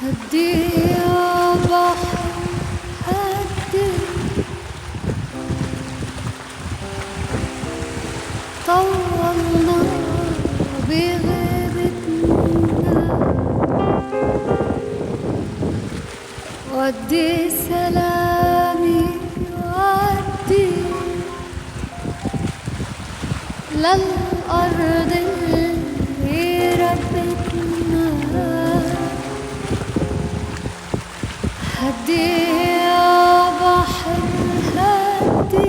هدي يا بحر هدي، طولنا بغيبتنا، ودي سلامي ودي للأرض اللي ربتنا. هدي يا بحر هدي،